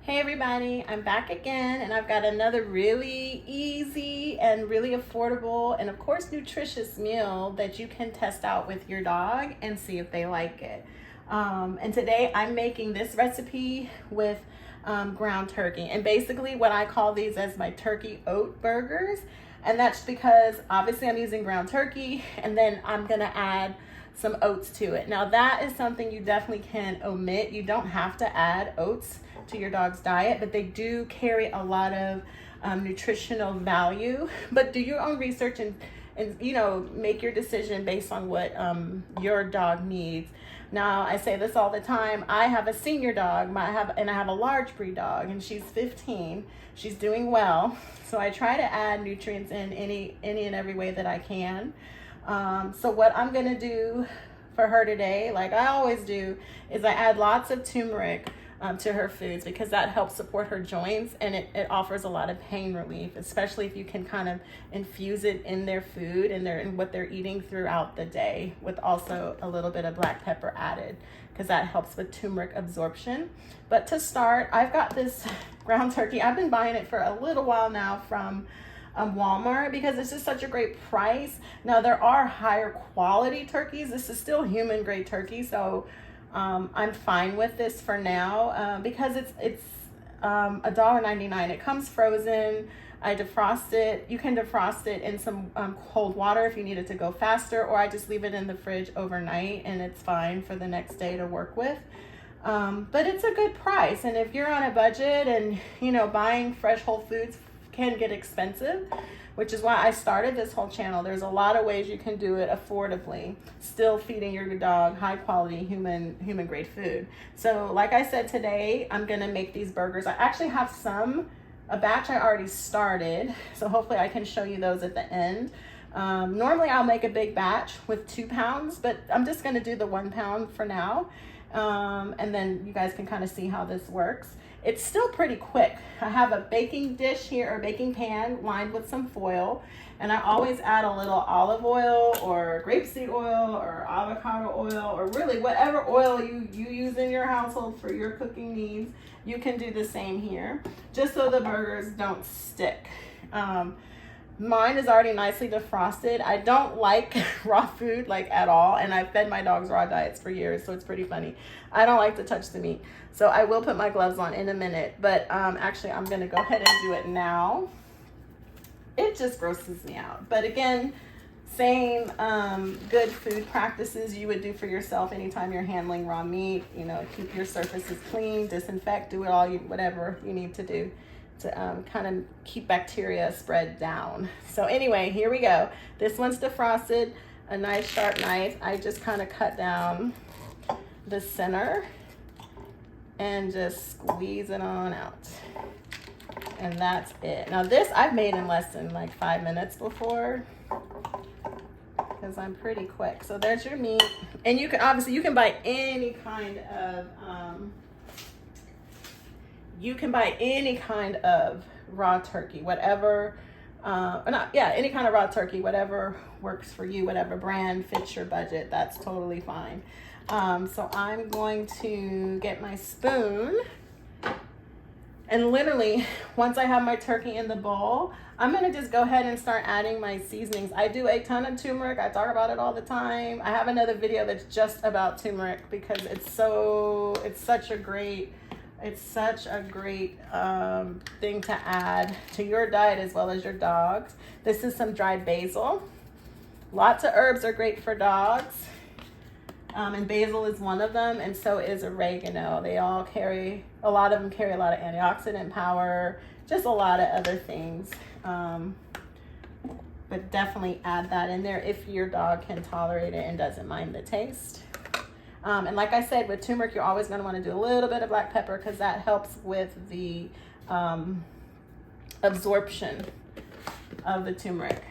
Hey everybody, I'm back again and I've got another really easy and really affordable and of course nutritious meal that you can test out with your dog and see if they like it. And today I'm making this recipe with ground turkey, and basically what I call these as my turkey oat burgers, and that's because obviously I'm using ground turkey and then I'm gonna add some oats to it. Now that is something you definitely can omit. You don't have to add oats to your dog's diet, but they do carry a lot of nutritional value. But do your own research and make your decision based on what your dog needs. Now I say this all the time. I have a senior dog, I have a large breed dog, and she's 15. She's doing well, so I try to add nutrients in any and every way that I can. So what I'm gonna do for her today, like I always do, is I add lots of turmeric to her foods because that helps support her joints, and it offers a lot of pain relief, especially if you can kind of infuse it in their food and in what they're eating throughout the day, with also a little bit of black pepper added because that helps with turmeric absorption. But to start, I've got this ground turkey. I've been buying it for a little while now from Walmart because it's just such a great price. Now there are higher quality turkeys. This is still human grade turkey, so I'm fine with this for now because it's $1.99. It comes frozen. I defrost it. You can defrost it in some cold water if you need it to go faster, or I just leave it in the fridge overnight and it's fine for the next day to work with. But it's a good price, and if you're on a budget and buying fresh whole foods can get expensive, which is why I started this whole channel. There's a lot of ways you can do it affordably, still feeding your dog high quality human grade food. So like I said, today I'm gonna make these burgers. I actually have a batch I already started, so hopefully I can show you those at the end. Normally I'll make a big batch with 2 pounds, but I'm just gonna do the 1 pound for now. And then you guys can kind of see how this works. It's still pretty quick. I have a baking dish here, or baking pan, lined with some foil, and I always add a little olive oil or grapeseed oil or avocado oil, or really whatever oil you use in your household for your cooking needs. You can do the same here, just so the burgers don't stick. Mine is already nicely defrosted. I don't like raw food like at all, and I've fed my dogs raw diets for years, so it's pretty funny. I don't like to touch the meat, so I will put my gloves on in a minute, but actually I'm gonna go ahead and do it now. It just grosses me out, but again, same good food practices you would do for yourself anytime you're handling raw meat. Keep your surfaces clean, disinfect, do it all whatever you need to do to kind of keep bacteria spread down. So anyway, here we go. This one's defrosted. A nice sharp knife. I just kind of cut down the center and just squeeze it on out. And that's it. Now this I've made in less than like 5 minutes before, because I'm pretty quick. So there's your meat, and you can buy any kind of raw turkey, whatever, any kind of raw turkey, whatever works for you, whatever brand fits your budget, that's totally fine. So I'm going to get my spoon, and literally once I have my turkey in the bowl, I'm gonna just go ahead and start adding my seasonings. I do a ton of turmeric. I talk about it all the time. I have another video that's just about turmeric because it's such a great thing to add to your diet as well as your dog's. This is some dried basil. Lots of herbs are great for dogs, and basil is one of them, and so is oregano. A lot of them carry a lot of antioxidant power, just a lot of other things. But definitely add that in there if your dog can tolerate it and doesn't mind the taste. And like I said, with turmeric, you're always going to want to do a little bit of black pepper because that helps with the absorption of the turmeric.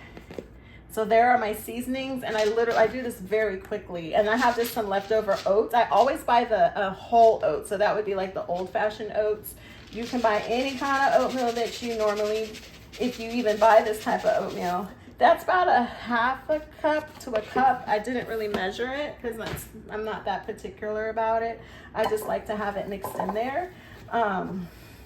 So there are my seasonings, and I do this very quickly. And I have just some leftover oats. I always buy the whole oats, so that would be like the old-fashioned oats. You can buy any kind of oatmeal that you normally, if you even buy this type of oatmeal. That's about a half a cup to a cup. I didn't really measure it because I'm not that particular about it. I just like to have it mixed in there.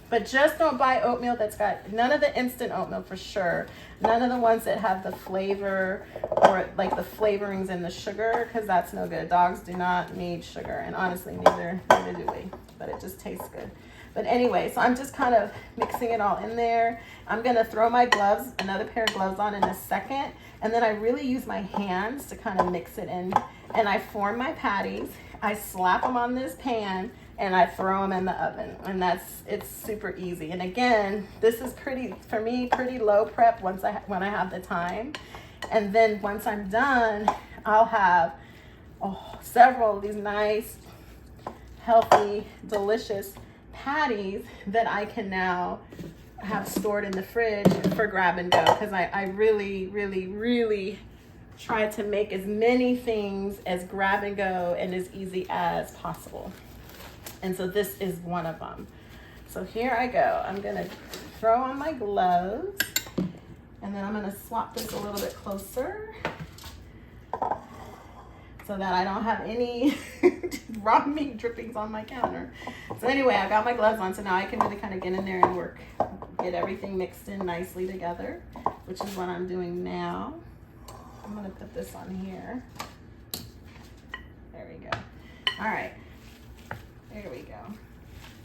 But just don't buy oatmeal that's got none of the instant oatmeal for sure. None of the ones that have the flavor or like the flavorings and the sugar, because that's no good. Dogs do not need sugar, and honestly, neither do we. But it just tastes good. But anyway, so I'm just kind of mixing it all in there. I'm gonna throw my gloves, another pair of gloves on in a second, and then I really use my hands to kind of mix it in. And I form my patties. I slap them on this pan, and I throw them in the oven, and it's super easy. And again, this is pretty low prep when I have the time. And then once I'm done, I'll have several of these nice, healthy, delicious patties that I can now have stored in the fridge for grab and go, because I really try to make as many things as grab and go and as easy as possible. And so this is one of them. So here I go. I'm gonna throw on my gloves, and then I'm gonna swap this a little bit closer so that I don't have any raw meat drippings on my counter. So anyway, I got my gloves on, so now I can really kind of get in there and get everything mixed in nicely together, which is what I'm doing now. I'm gonna put this on here. There we go. All right, there we go.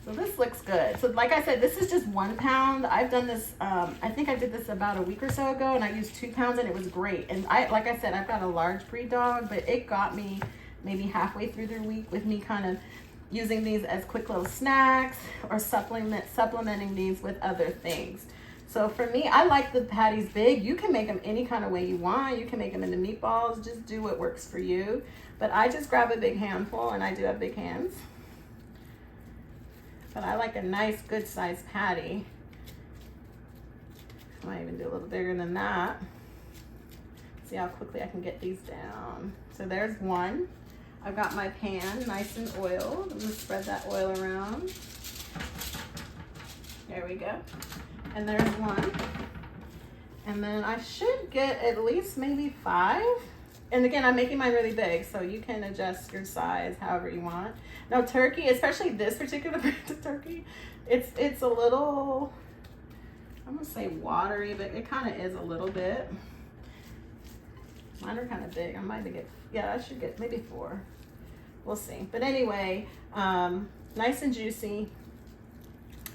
So this looks good. So like I said, this is just 1 pound. I've done this, I think I did this about a week or so ago, and I used 2 pounds, and it was great. And like I said, I've got a large breed dog, but it got me maybe halfway through the week with me kind of using these as quick little snacks or supplementing these with other things. So for me, I like the patties big. You can make them any kind of way you want. You can make them into meatballs. Just do what works for you. But I just grab a big handful, and I do have big hands. But I like a nice, good sized patty. I might even do a little bigger than that. See how quickly I can get these down. So there's one. I've got my pan nice and oiled. I'm gonna spread that oil around. There we go. And there's one. And then I should get at least maybe 5. And again, I'm making mine really big, so you can adjust your size however you want. Now turkey, especially this particular brand of turkey, it's a little, I'm gonna say watery, but it kind of is a little bit. Mine are kind of big. I might get, yeah, I should get maybe 4. We'll see. But anyway, nice and juicy.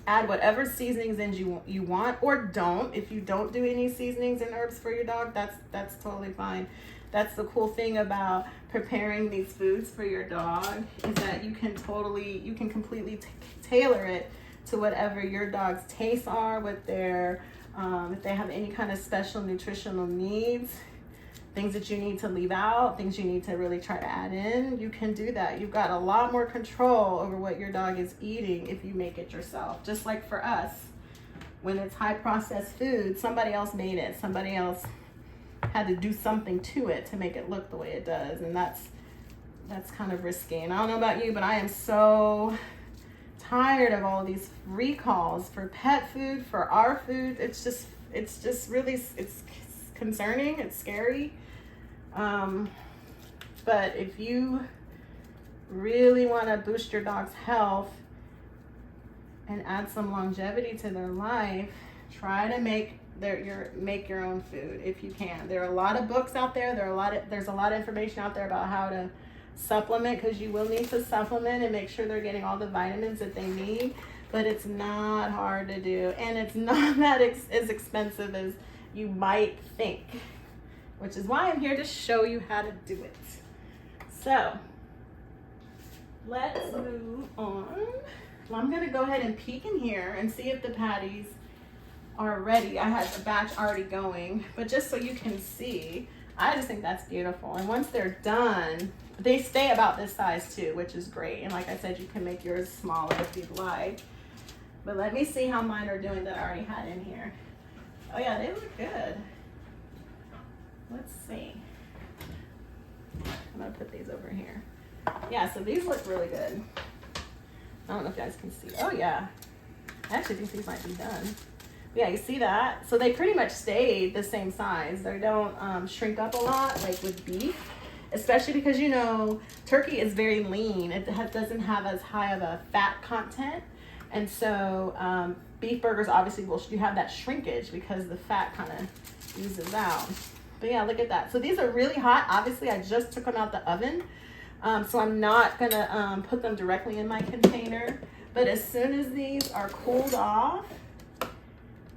Add whatever seasonings in you want, or don't. If you don't do any seasonings and herbs for your dog, that's totally fine. That's the cool thing about preparing these foods for your dog, is that you can completely tailor it to whatever your dog's tastes are, what their, if they have any kind of special nutritional needs, things that you need to leave out, things you need to really try to add in, you can do that. You've got a lot more control over what your dog is eating if you make it yourself. Just like for us, when it's high processed food, somebody else made it. Somebody else had to do something to it to make it look the way it does, and that's kind of risky. And I don't know about you, but I am so tired of all these recalls for pet food, for our food. It's just really, it's concerning, it's scary. But if you really want to boost your dog's health and add some longevity to their life, try to make your own food if you can. There are a lot of books out there. There's a lot of information out there about how to supplement, because you will need to supplement and make sure they're getting all the vitamins that they need. But it's not hard to do, and it's not that as expensive as you might think, which is why I'm here to show you how to do it. So let's move on. Well, I'm gonna go ahead and peek in here and see if the patties are ready. I had the batch already going, but just so you can see, I just think that's beautiful. And once they're done, they stay about this size too, which is great. And like I said, you can make yours smaller if you'd like. But let me see how mine are doing that I already had in here. Oh yeah, they look good. Let's see. I'm gonna put these over here. Yeah, so these look really good. I don't know if you guys can see. Oh yeah, I actually think these might be done. Yeah, you see that? So they pretty much stayed the same size. They don't shrink up a lot like with beef, especially because, you know, turkey is very lean. It doesn't have as high of a fat content. And so beef burgers obviously you have that shrinkage because the fat kind of oozes out. But yeah, look at that. So these are really hot. Obviously, I just took them out the oven. So I'm not gonna put them directly in my container. But as soon as these are cooled off,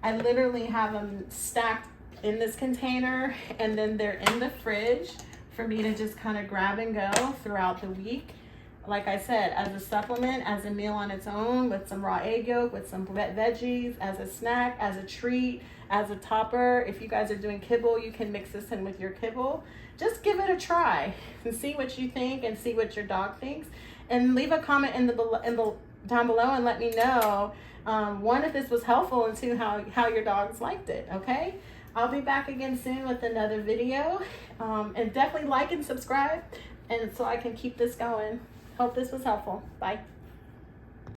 I literally have them stacked in this container, and then they're in the fridge for me to just kind of grab and go throughout the week. Like I said, as a supplement, as a meal on its own, with some raw egg yolk, with some veggies, as a snack, as a treat, as a topper. If you guys are doing kibble, you can mix this in with your kibble. Just give it a try and see what you think and see what your dog thinks. And leave a comment down below and let me know, one, if this was helpful, and two, how your dogs liked it, okay? I'll be back again soon with another video. And definitely like and subscribe, and so I can keep this going. Hope this was helpful. Bye.